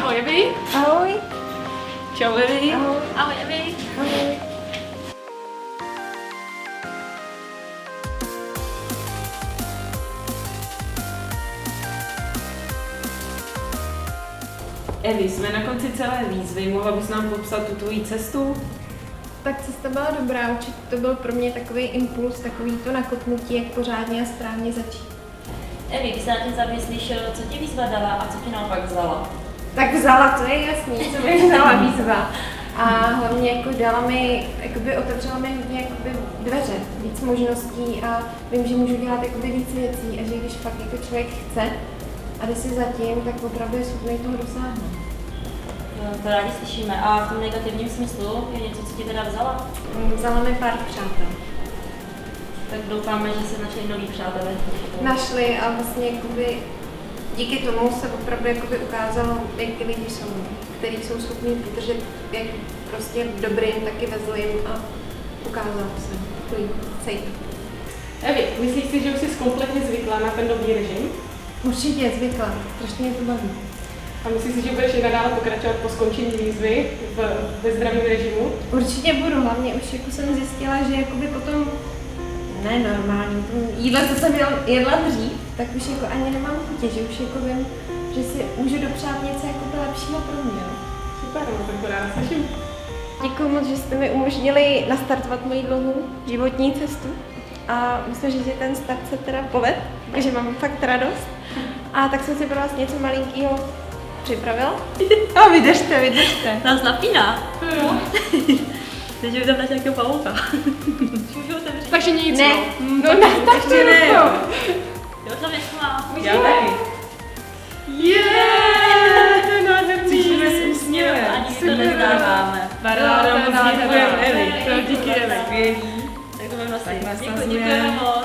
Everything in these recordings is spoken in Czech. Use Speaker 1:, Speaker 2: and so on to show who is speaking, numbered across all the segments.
Speaker 1: Ahoj, Evi.
Speaker 2: Ahoj.
Speaker 1: Čau, Evi.
Speaker 2: Ahoj.
Speaker 1: Ahoj, Evi.
Speaker 2: Ahoj.
Speaker 1: Evi, jsme na konci celé výzvy. Mohla bys nám popsat tu tvoji cestu?
Speaker 2: Tak cesta byla dobrá, určitě to byl pro mě takový impuls, takový to nakopnutí, jak pořádně a správně začít.
Speaker 3: Evi, když se na tím zamyslíš, co ti výzva dala a co ti naopak vzala?
Speaker 2: Tak vzala, to je jasný, co mi vzala výzva. A hlavně jako dala mi, jakoby otevřela mi hodně jakoby dveře, víc možností a vím, že můžu dělat jakoby víc věcí a že když fakt jako člověk chce a jde si za tím, tak opravdu je schopný toho dosáhnout.
Speaker 3: To rádi slyšíme. A v tom negativním smyslu je něco, co ti teda vzala?
Speaker 2: Vzala mi pár přátel.
Speaker 3: Tak doufáme, že se našli noví přátelé.
Speaker 2: Našli a vlastně jakoby díky tomu se opravdu jakoby ukázalo, jak ty lidi jsou, kteří jsou schopní vydržet jak prostě v dobrým, taky ve zlým a ukázalo se takový safe.
Speaker 1: Evi, myslíš si, že už jsi kompletně zvykla na ten nový režim?
Speaker 2: Určitě zvykla, strašně mě to baví.
Speaker 1: A myslíš si, že budeš i nadále pokračovat po skončení výzvy ve zdravém režimu?
Speaker 2: Určitě budu, hlavně už jako jsem zjistila, že jakoby potom ne normální, tom jídle, co jsem jedla dřív, tak už jako ani nemám chutě, že už jako vím, že si můžu dopřát něco jako lepšího pro mě.
Speaker 1: Super, no tak to ráda slyším.
Speaker 2: Děkuji moc, že jste mi umožnili nastartovat moji dlouhou životní cestu a musím říct, že ten start se teda povedl, takže mám fakt radost. A tak jsem si pro vás něco malinkého připravila. A vydržte.
Speaker 3: Nás napíná. Teď už tam dáš nějakého pavouka. Můžu otevřít?
Speaker 1: Takže nic,
Speaker 2: Ne,
Speaker 1: no.
Speaker 2: no ne, tak
Speaker 1: ještě ne.
Speaker 3: Jo, to vyšla.
Speaker 1: Já taky. Yeah, to je nádherný.
Speaker 3: Cítíme s úsměvem, ani to nezdáváme.
Speaker 1: Paráda, moc děkujeme, Evi. Děkuji, Evi.
Speaker 3: Tak to budeme nosit.
Speaker 1: nás
Speaker 3: Děkujeme moc.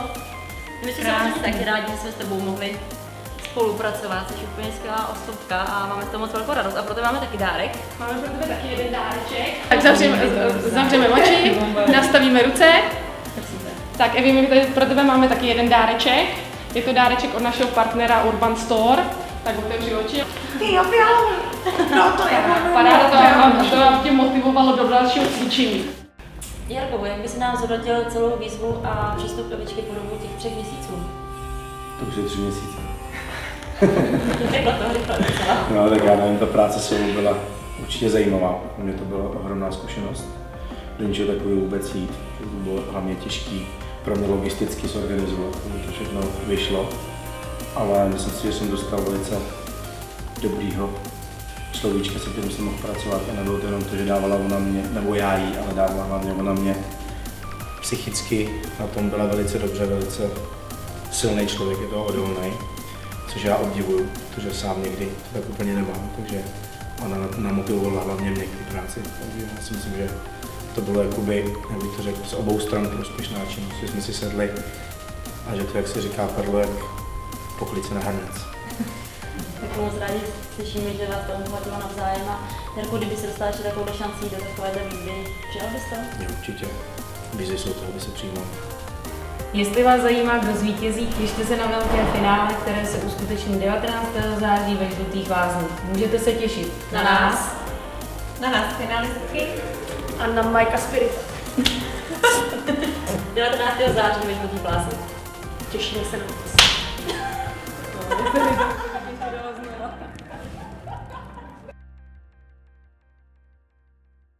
Speaker 3: My jsme samozřejmě taky rádi, že jsme s tebou mohli spolupracovat, jsi úplně skvělá osobka a máme z toho moc velkou radost a proto máme taky dárek.
Speaker 1: Máme pro tebe taky jeden dáreček. Tak zavřeme oči, nastavíme ruce. Tak Evi, my tady pro tebe máme taky jeden dáreček. Je to dáreček od našeho partnera Urban Store. Tak otevři oči.
Speaker 2: Jo, no to je
Speaker 1: Paráda to tě motivovalo do dalšího cvičení.
Speaker 3: Jarko, jak bys nám zhodnotil celou výzvu a přístup Evičky po dobu těch 3 měsíců?
Speaker 4: To už je 3 měsíce.
Speaker 3: Řekla to rychle docela.
Speaker 4: No tak já nevím, ta práce s sebou byla určitě zajímavá. Pro mě to byla ohromná zkušenost. Do ničeho takového vůbec jít. To bylo hlavně těžký pro mě logisticky zorganizovat, aby to všechno vyšlo. Ale myslím si, že jsem dostal velice dobrýho človíčka, se kterým jsem mohl pracovat a nebylo to jenom to, že dávala ona mě, nebo já jí, ale dávala hlavně ona mě. Psychicky na tom byla velice dobře, velice silný člověk, je to odolný, což já obdivuju, protože sám někdy to tak úplně nemám, takže ona namotivovala hlavně mě k práci. Takže já si myslím, že to bylo jakoby, jak bych to řekl, z obou stran prospěšná činnost, že jsme si sedli a že to, jak se říká, padlo jak poklice na hrnec.
Speaker 3: Tak moc rádi slyšíme, že vás to obohatilo navzájem a Jarko, kdyby se dostala ještě takovou šancí do takovéhle výzvy, přijal bys to?
Speaker 4: Jo, určitě. Výzvy jsou to, aby se přijímalo.
Speaker 5: Jestli vás zajímá, kdo zvítězí, těšte se na velké finále, které se uskuteční 19. září ve Žlutých lázních. Můžete se těšit
Speaker 3: Na nás.
Speaker 2: Na nás finalistky.
Speaker 1: A na Majka Spirita.
Speaker 3: 19. září ve Žlutých lázních.
Speaker 1: Těšíme se na vás.